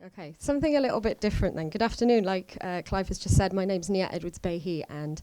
Okay, something a little bit different then. Good afternoon. Like Clive has just said, my name's Nia Edwards-Behi, and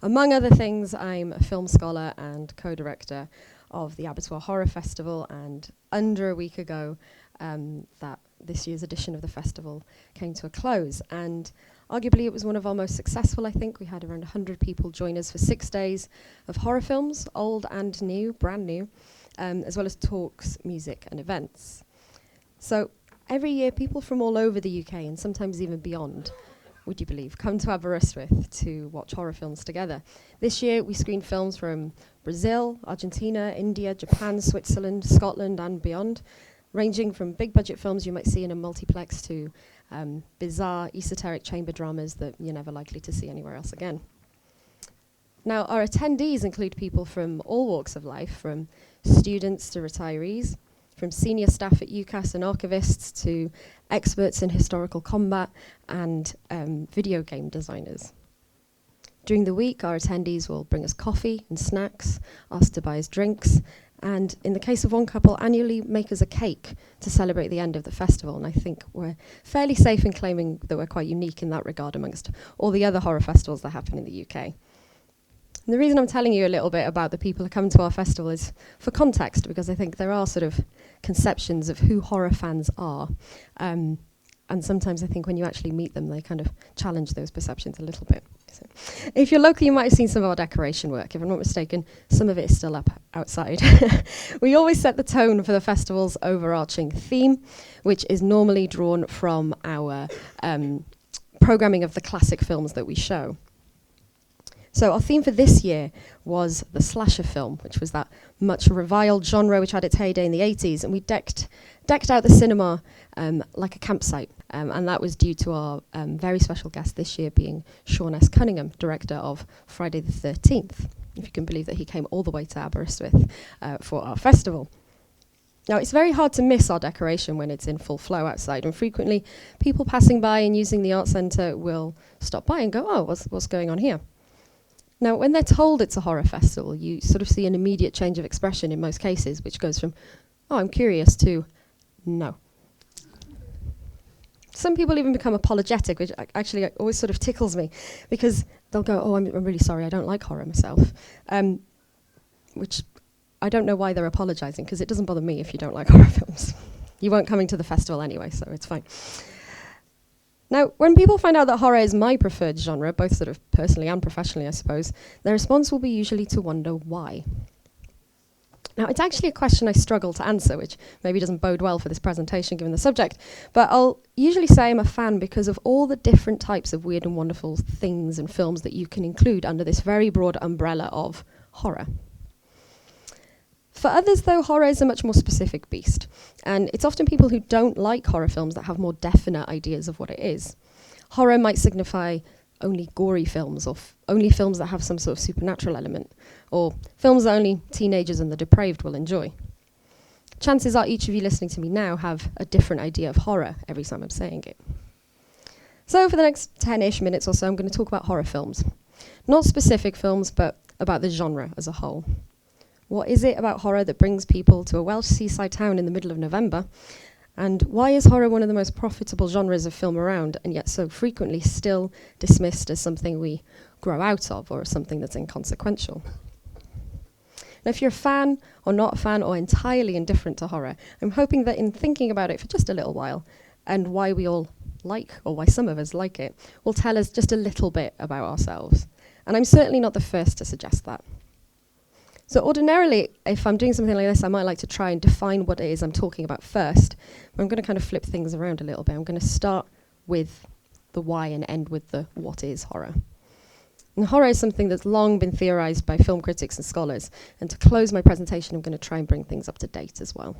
among other things, I'm a film scholar and co-director of the Aberystwyth Horror Festival. And under a week ago, that this year's edition of the festival came to a close. And arguably, it was one of our most successful, I think. We had around 100 people join us for 6 days of horror films, old and new, brand new, as well as talks, music, and events. So every year, people from all over the UK, and sometimes even beyond, would you believe, come to Aberystwyth to watch horror films together. This year, we screened films from Brazil, Argentina, India, Japan, Switzerland, Scotland, and beyond, ranging from big-budget films you might see in a multiplex to bizarre, esoteric chamber dramas that you're never likely to see anywhere else again. Now, our attendees include people from all walks of life, from students to retirees, from senior staff at UCAS and archivists to experts in historical combat and video game designers. During the week, our attendees will bring us coffee and snacks, ask to buy us drinks, and in the case of one couple, annually make us a cake to celebrate the end of the festival. And I think we're fairly safe in claiming that we're quite unique in that regard amongst all the other horror festivals that happen in the UK. And the reason I'm telling you a little bit about the people who come to our festival is for context, because I think there are sort of conceptions of who horror fans are. And sometimes I think when you actually meet them, they kind of challenge those perceptions a little bit. So if you're local, you might have seen some of our decoration work. If I'm not mistaken, some of it is still up outside. We always set the tone for the festival's overarching theme, which is normally drawn from our programming of the classic films that we show. So our theme for this year was the slasher film, which was that much reviled genre which had its heyday in the 80s, and we decked out the cinema like a campsite, and that was due to our very special guest this year being Sean S. Cunningham, director of Friday the 13th, if you can believe that he came all the way to Aberystwyth for our festival. Now, it's very hard to miss our decoration when it's in full flow outside, and frequently people passing by and using the art centre will stop by and go, oh, what's going on here? Now, when they're told it's a horror festival, you sort of see an immediate change of expression in most cases, which goes from, oh, I'm curious, to no. Some people even become apologetic, which actually always sort of tickles me, because they'll go, oh, I'm really sorry, I don't like horror myself, which I don't know why they're apologising, because it doesn't bother me if you don't like horror films. You weren't coming to the festival anyway, so it's fine. Now, when people find out that horror is my preferred genre, both sort of personally and professionally, I suppose, their response will be usually to wonder why. Now, it's actually a question I struggle to answer, which maybe doesn't bode well for this presentation given the subject, but I'll usually say I'm a fan because of all the different types of weird and wonderful things and films that you can include under this very broad umbrella of horror. For others, though, horror is a much more specific beast, and it's often people who don't like horror films that have more definite ideas of what it is. Horror might signify only gory films, or only films that have some sort of supernatural element, or films that only teenagers and the depraved will enjoy. Chances are each of you listening to me now have a different idea of horror every time I'm saying it. So for the next 10-ish minutes or so, I'm going to talk about horror films. Not specific films, but about the genre as a whole. What is it about horror that brings people to a Welsh seaside town in the middle of November? And why is horror one of the most profitable genres of film around, and yet so frequently still dismissed as something we grow out of, or something that's inconsequential? Now, if you're a fan, or not a fan, or entirely indifferent to horror, I'm hoping that in thinking about it for just a little while, and why we all like, or why some of us like it, will tell us just a little bit about ourselves. And I'm certainly not the first to suggest that. So ordinarily, if I'm doing something like this, I might like to try and define what it is I'm talking about first. But I'm going to kind of flip things around a little bit. I'm going to start with the why and end with the what is horror. And horror is something that's long been theorized by film critics and scholars. And to close my presentation, I'm going to try and bring things up to date as well.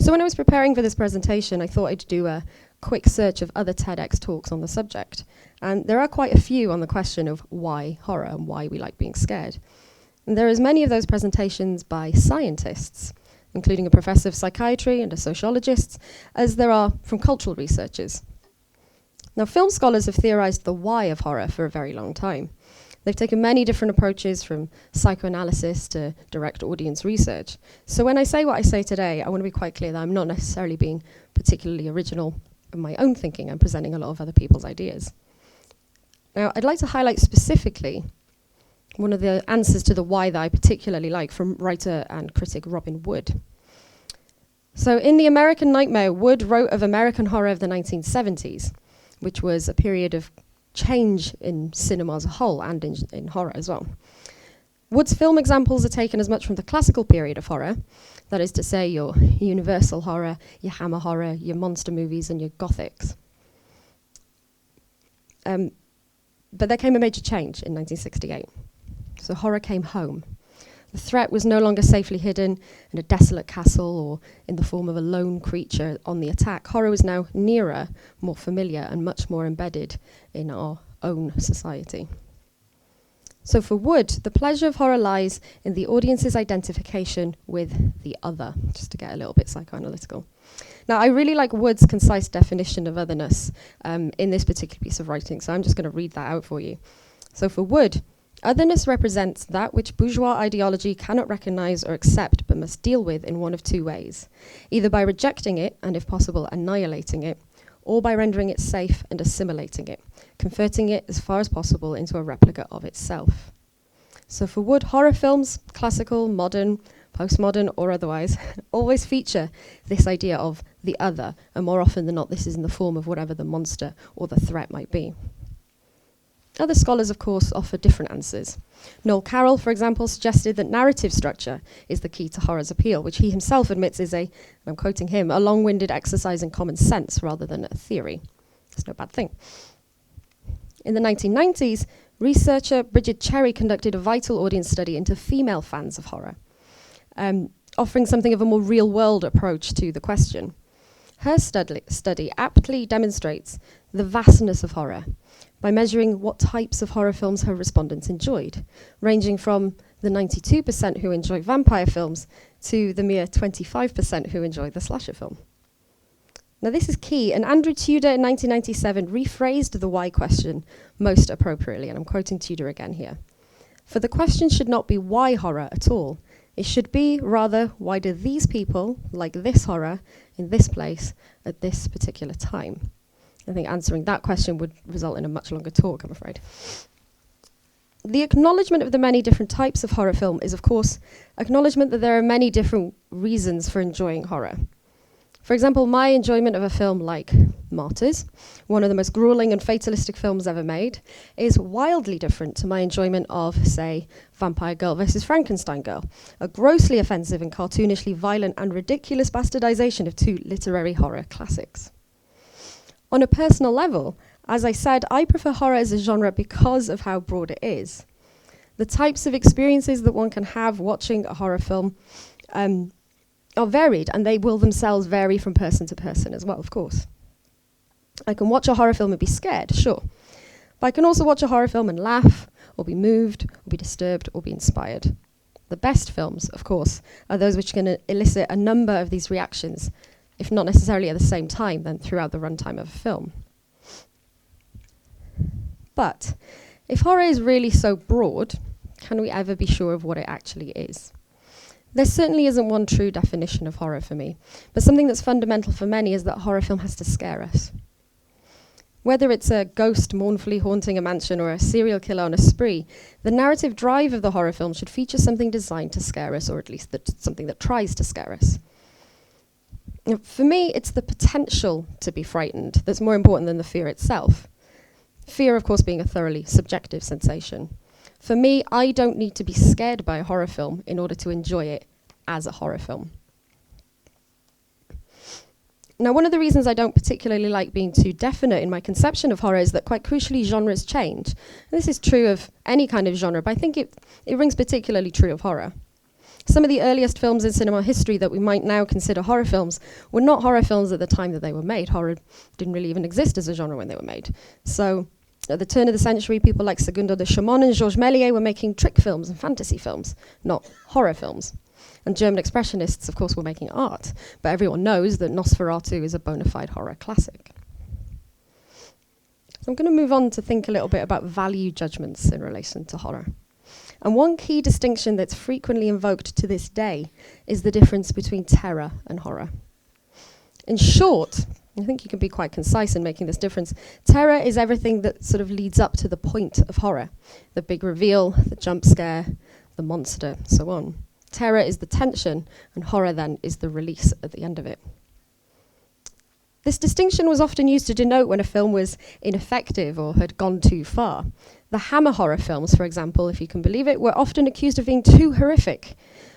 So when I was preparing for this presentation, I thought I'd do a quick search of other TEDx talks on the subject. And there are quite a few on the question of why horror and why we like being scared. And there are as many of those presentations by scientists, including a professor of psychiatry and a sociologist, as there are from cultural researchers. Now, film scholars have theorized the why of horror for a very long time. They've taken many different approaches from psychoanalysis to direct audience research. So when I say what I say today, I want to be quite clear that I'm not necessarily being particularly original in my own thinking. I'm presenting a lot of other people's ideas. Now, I'd like to highlight specifically one of the answers to the why that I particularly like from writer and critic Robin Wood. So in The American Nightmare, Wood wrote of American horror of the 1970s, which was a period of change in cinema as a whole and in horror as well. Wood's film examples are taken as much from the classical period of horror, that is to say your Universal horror, your Hammer horror, your monster movies and your Gothics. But there came a major change in 1968. So horror came home. The threat was no longer safely hidden in a desolate castle or in the form of a lone creature on the attack. Horror was now nearer, more familiar, and much more embedded in our own society. So for Wood, the pleasure of horror lies in the audience's identification with the other, just to get a little bit psychoanalytical. Now, I really like Wood's concise definition of otherness in this particular piece of writing, so I'm just going to read that out for you. So for Wood, otherness represents that which bourgeois ideology cannot recognize or accept but must deal with in one of two ways, either by rejecting it and, if possible, annihilating it, or by rendering it safe and assimilating it, converting it as far as possible into a replica of itself. So for Wood, horror films, classical, modern, postmodern or otherwise, always feature this idea of the other, and more often than not this is in the form of whatever the monster or the threat might be. Other scholars, of course, offer different answers. Noel Carroll, for example, suggested that narrative structure is the key to horror's appeal, which he himself admits is and I'm quoting him, a long-winded exercise in common sense rather than a theory. It's no bad thing. In the 1990s, researcher Bridget Cherry conducted a vital audience study into female fans of horror, offering something of a more real-world approach to the question. Her study aptly demonstrates the vastness of horror by measuring what types of horror films her respondents enjoyed, ranging from the 92% who enjoy vampire films to the mere 25% who enjoy the slasher film. Now this is key, and Andrew Tudor in 1997 rephrased the why question most appropriately, and I'm quoting Tudor again here. For the question should not be why horror at all. It should be, rather, why do these people like this horror in this place at this particular time? I think answering that question would result in a much longer talk, I'm afraid. The acknowledgement of the many different types of horror film is, of course, acknowledgement that there are many different reasons for enjoying horror. For example, my enjoyment of a film like Martyrs, one of the most grueling and fatalistic films ever made, is wildly different to my enjoyment of, say, Vampire Girl vs. Frankenstein Girl, a grossly offensive and cartoonishly violent and ridiculous bastardization of two literary horror classics. On a personal level, as I said, I prefer horror as a genre because of how broad it is. The types of experiences that one can have watching a horror film are varied, and they will themselves vary from person to person as well, of course. I can watch a horror film and be scared, sure. But I can also watch a horror film and laugh, or be moved, or be disturbed, or be inspired. The best films, of course, are those which can elicit a number of these reactions, if not necessarily at the same time, then throughout the runtime of a film. But if horror is really so broad, can we ever be sure of what it actually is? There certainly isn't one true definition of horror for me, but something that's fundamental for many is that a horror film has to scare us. Whether it's a ghost mournfully haunting a mansion or a serial killer on a spree, the narrative drive of the horror film should feature something designed to scare us, or at least something that tries to scare us. Now, for me, it's the potential to be frightened that's more important than the fear itself. Fear, of course, being a thoroughly subjective sensation. For me, I don't need to be scared by a horror film in order to enjoy it as a horror film. Now, one of the reasons I don't particularly like being too definite in my conception of horror is that, quite crucially, genres change. And this is true of any kind of genre, but I think it rings particularly true of horror. Some of the earliest films in cinema history that we might now consider horror films were not horror films at the time that they were made. Horror didn't really even exist as a genre when they were made. So at the turn of the century, people like Segundo de Chaumont and Georges Méliès were making trick films and fantasy films, not horror films. And German expressionists, of course, were making art. But everyone knows that Nosferatu is a bona fide horror classic. I'm going to move on to think a little bit about value judgments in relation to horror. And one key distinction that's frequently invoked to this day is the difference between terror and horror. In short, I think you can be quite concise in making this difference. Terror is everything that sort of leads up to the point of horror. The big reveal, the jump scare, the monster, so on. Terror is the tension, and horror then is the release at the end of it. This distinction was often used to denote when a film was ineffective or had gone too far. The Hammer horror films, for example, if you can believe it, were often accused of being too horrific,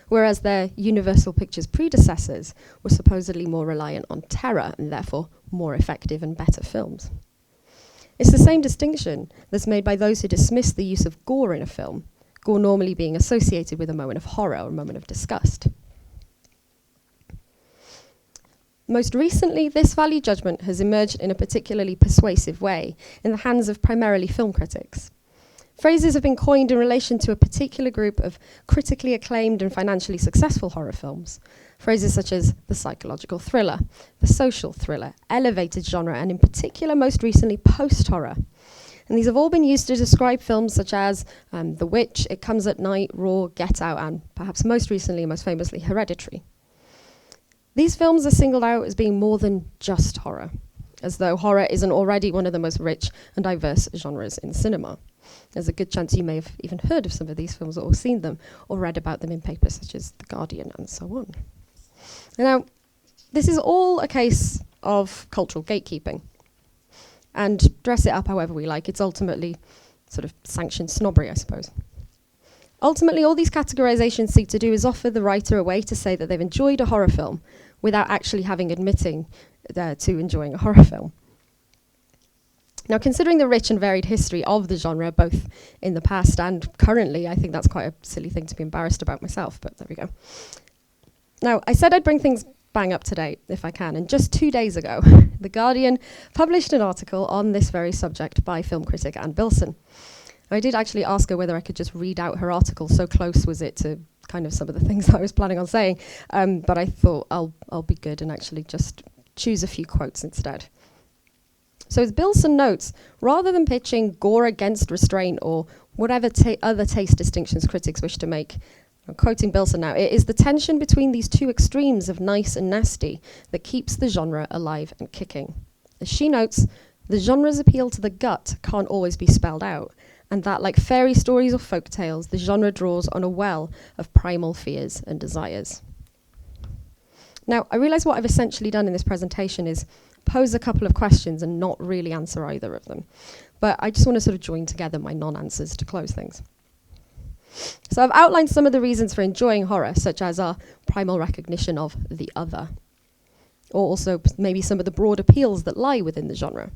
whereas their Universal Pictures predecessors were supposedly more reliant on terror and therefore more effective and better films. It's the same distinction that's made by those who dismiss the use of gore in a film, gore normally being associated with a moment of horror or a moment of disgust. Most recently, this value judgment has emerged in a particularly persuasive way in the hands of primarily film critics. Phrases have been coined in relation to a particular group of critically acclaimed and financially successful horror films. Phrases such as the psychological thriller, the social thriller, elevated genre, and in particular, most recently, post-horror. And these have all been used to describe films such as The Witch, It Comes at Night, Raw, Get Out, and perhaps most recently, most famously, Hereditary. These films are singled out as being more than just horror, as though horror isn't already one of the most rich and diverse genres in cinema. There's a good chance you may have even heard of some of these films or seen them or read about them in papers such as The Guardian and so on. Now, this is all a case of cultural gatekeeping. And dress it up however we like, it's ultimately sort of sanctioned snobbery, I suppose. Ultimately, all these categorizations seek to do is offer the writer a way to say that they've enjoyed a horror film without actually admitting to enjoying a horror film. Now, considering the rich and varied history of the genre, both in the past and currently, I think that's quite a silly thing to be embarrassed about myself, but there we go. Now, I said I'd bring things bang up to date, if I can, and just 2 days ago, The Guardian published an article on this very subject by film critic Anne Bilson. I did actually ask her whether I could just read out her article, so close was it to kind of some of the things I was planning on saying, but I thought I'll be good and actually just choose a few quotes instead. So as Bilson notes, rather than pitching gore against restraint or whatever other taste distinctions critics wish to make, I'm quoting Bilson now, it is the tension between these two extremes of nice and nasty that keeps the genre alive and kicking. As she notes, the genre's appeal to the gut can't always be spelled out, and that, like fairy stories or folk tales, the genre draws on a well of primal fears and desires. Now, I realise what I've essentially done in this presentation is pose a couple of questions and not really answer either of them. But I just want to sort of join together my non-answers to close things. So I've outlined some of the reasons for enjoying horror, such as our primal recognition of the other, or also maybe some of the broad appeals that lie within the genre.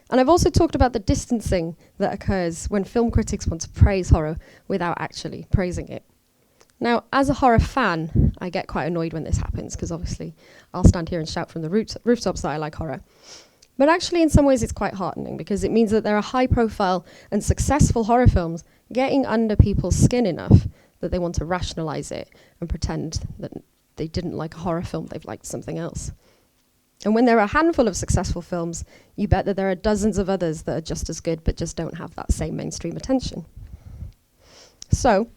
And I've also talked about the distancing that occurs when film critics want to praise horror without actually praising it. Now, as a horror fan, I get quite annoyed when this happens, because obviously I'll stand here and shout from the rooftops that I like horror. But actually, in some ways, it's quite heartening, because it means that there are high-profile and successful horror films getting under people's skin enough that they want to rationalize it and pretend that they didn't like a horror film, they've liked something else. And when there are a handful of successful films, you bet that there are dozens of others that are just as good but just don't have that same mainstream attention. So,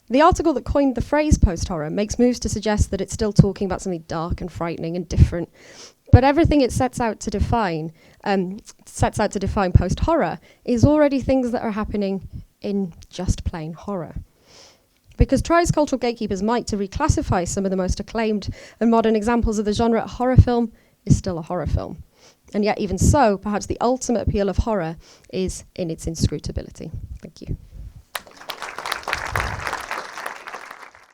the article that coined the phrase post-horror makes moves to suggest that it's still talking about something dark and frightening and different, but everything it sets out to define post-horror is already things that are happening in just plain horror. Because tries cultural gatekeepers might to reclassify some of the most acclaimed and modern examples of the genre, a horror film is still a horror film. And yet even so, perhaps the ultimate appeal of horror is in its inscrutability. Thank you.